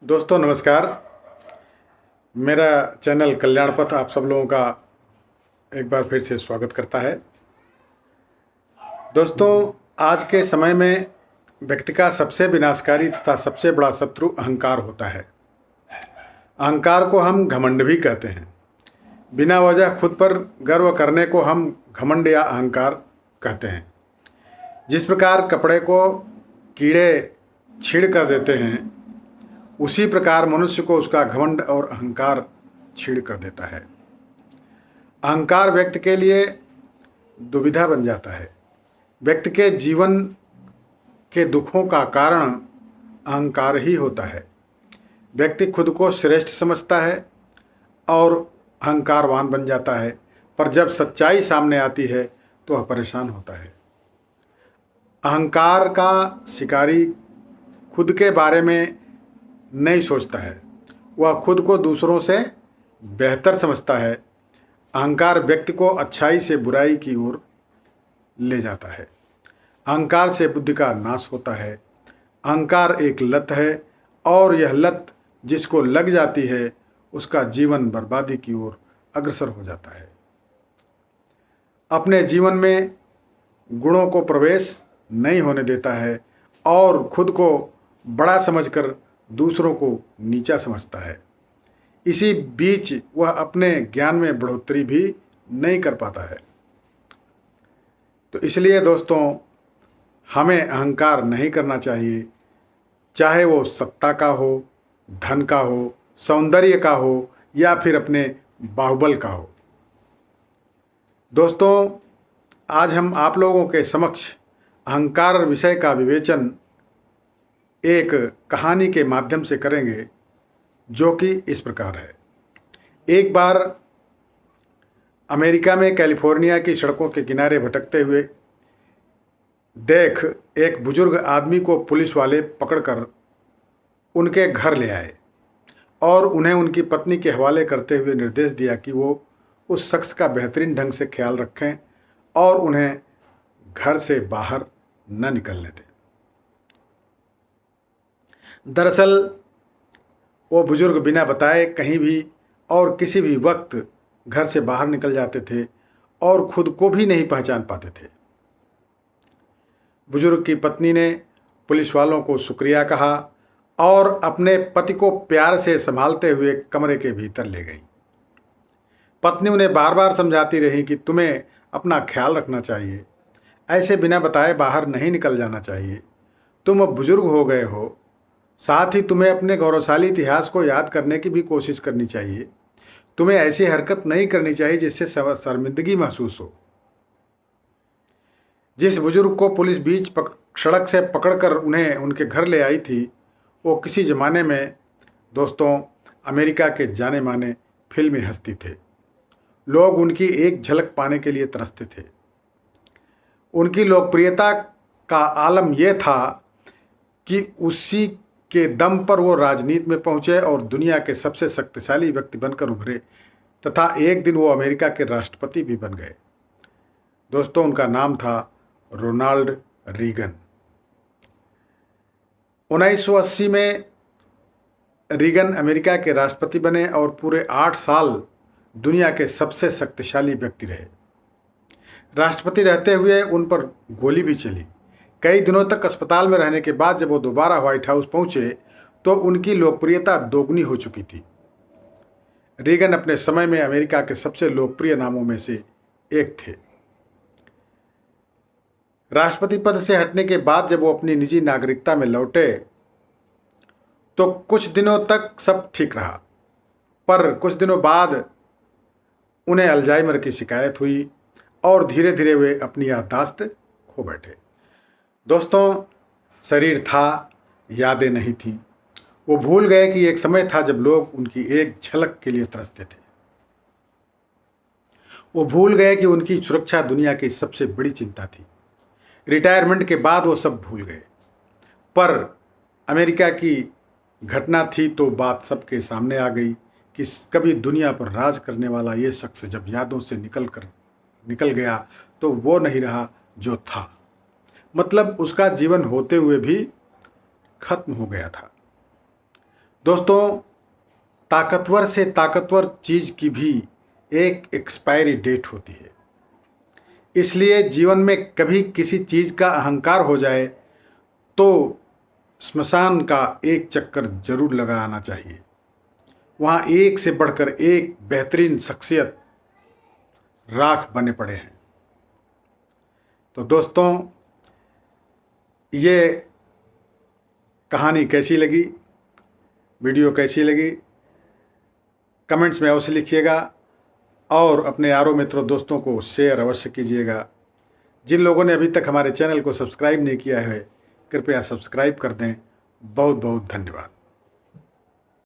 दोस्तों नमस्कार। मेरा चैनल कल्याण पथ आप सब लोगों का एक बार फिर से स्वागत करता है। दोस्तों, आज के समय में व्यक्ति का सबसे विनाशकारी तथा सबसे बड़ा शत्रु अहंकार होता है। अहंकार को हम घमंड भी कहते हैं। बिना वजह खुद पर गर्व करने को हम घमंड या अहंकार कहते हैं। जिस प्रकार कपड़े को कीड़े छीड़ कर देते हैं, उसी प्रकार मनुष्य को उसका घमंड और अहंकार छीड़ कर देता है। अहंकार व्यक्ति के लिए दुविधा बन जाता है। व्यक्ति के जीवन के दुखों का कारण अहंकार ही होता है। व्यक्ति खुद को श्रेष्ठ समझता है और अहंकारवान बन जाता है, पर जब सच्चाई सामने आती है तो वह परेशान होता है। अहंकार का शिकारी खुद के बारे में नहीं सोचता है, वह खुद को दूसरों से बेहतर समझता है। अहंकार व्यक्ति को अच्छाई से बुराई की ओर ले जाता है। अहंकार से बुद्धि का नाश होता है। अहंकार एक लत है और यह लत जिसको लग जाती है उसका जीवन बर्बादी की ओर अग्रसर हो जाता है। अपने जीवन में गुणों को प्रवेश नहीं होने देता है और खुद को बड़ा समझकर दूसरों को नीचा समझता है। इसी बीच वह अपने ज्ञान में बढ़ोतरी भी नहीं कर पाता है। तो इसलिए दोस्तों, हमें अहंकार नहीं करना चाहिए, चाहे वो सत्ता का हो, धन का हो, सौंदर्य का हो या फिर अपने बाहुबल का हो। दोस्तों, आज हम आप लोगों के समक्ष अहंकार विषय का विवेचन एक कहानी के माध्यम से करेंगे, जो कि इस प्रकार है। एक बार अमेरिका में कैलिफोर्निया की सड़कों के किनारे भटकते हुए देख एक बुजुर्ग आदमी को पुलिस वाले पकड़कर उनके घर ले आए और उन्हें उनकी पत्नी के हवाले करते हुए निर्देश दिया कि वो उस शख्स का बेहतरीन ढंग से ख्याल रखें और उन्हें घर से बाहर न निकलने दें। दरअसल वो बुजुर्ग बिना बताए कहीं भी और किसी भी वक्त घर से बाहर निकल जाते थे और खुद को भी नहीं पहचान पाते थे। बुजुर्ग की पत्नी ने पुलिस वालों को शुक्रिया कहा और अपने पति को प्यार से संभालते हुए कमरे के भीतर ले गई। पत्नी उन्हें बार बार समझाती रही कि तुम्हें अपना ख्याल रखना चाहिए, ऐसे बिना बताए बाहर नहीं निकल जाना चाहिए। तुम अब बुजुर्ग हो गए हो, साथ ही तुम्हें अपने गौरवशाली इतिहास को याद करने की भी कोशिश करनी चाहिए। तुम्हें ऐसी हरकत नहीं करनी चाहिए जिससे शर्मिंदगी महसूस हो। जिस बुजुर्ग को पुलिस बीच सड़क से पकड़कर उन्हें उनके घर ले आई थी, वो किसी जमाने में दोस्तों अमेरिका के जाने माने फिल्मी हस्ती थे। लोग उनकी एक झलक पाने के लिए तरसते थे। उनकी लोकप्रियता का आलम यह था कि उसी के दम पर वो राजनीति में पहुंचे और दुनिया के सबसे शक्तिशाली व्यक्ति बनकर उभरे तथा एक दिन वो अमेरिका के राष्ट्रपति भी बन गए। दोस्तों, उनका नाम था रोनाल्ड रीगन। 1980 में रीगन अमेरिका के राष्ट्रपति बने और पूरे 8 साल दुनिया के सबसे शक्तिशाली व्यक्ति रहे। राष्ट्रपति रहते हुए उन पर गोली भी चली। कई दिनों तक अस्पताल में रहने के बाद जब वो दोबारा व्हाइट हाउस पहुंचे तो उनकी लोकप्रियता दोगुनी हो चुकी थी। रीगन अपने समय में अमेरिका के सबसे लोकप्रिय नामों में से एक थे। राष्ट्रपति पद से हटने के बाद जब वो अपनी निजी नागरिकता में लौटे तो कुछ दिनों तक सब ठीक रहा, पर कुछ दिनों बाद उन्हें अल्जाइमर की शिकायत हुई और धीरे धीरे वे अपनी याददाश्त खो बैठे। दोस्तों, शरीर था, यादें नहीं थीं। वो भूल गए कि एक समय था जब लोग उनकी एक झलक के लिए तरसते थे। वो भूल गए कि उनकी सुरक्षा दुनिया की सबसे बड़ी चिंता थी। रिटायरमेंट के बाद वो सब भूल गए, पर अमेरिका की घटना थी तो बात सबके सामने आ गई कि कभी दुनिया पर राज करने वाला ये शख्स जब यादों से निकल गया तो वो नहीं रहा जो था। मतलब उसका जीवन होते हुए भी खत्म हो गया था। दोस्तों, ताकतवर से ताकतवर चीज़ की भी एक एक्सपायरी डेट होती है। इसलिए जीवन में कभी किसी चीज़ का अहंकार हो जाए तो स्मशान का एक चक्कर जरूर लगा आना चाहिए। वहाँ एक से बढ़कर एक बेहतरीन शख्सियत राख बने पड़े हैं। तो दोस्तों, ये कहानी कैसी लगी, वीडियो कैसी लगी, कमेंट्स में अवश्य लिखिएगा और अपने यारों मित्रों दोस्तों को शेयर अवश्य कीजिएगा। जिन लोगों ने अभी तक हमारे चैनल को सब्सक्राइब नहीं किया है, कृपया सब्सक्राइब कर दें। बहुत बहुत धन्यवाद।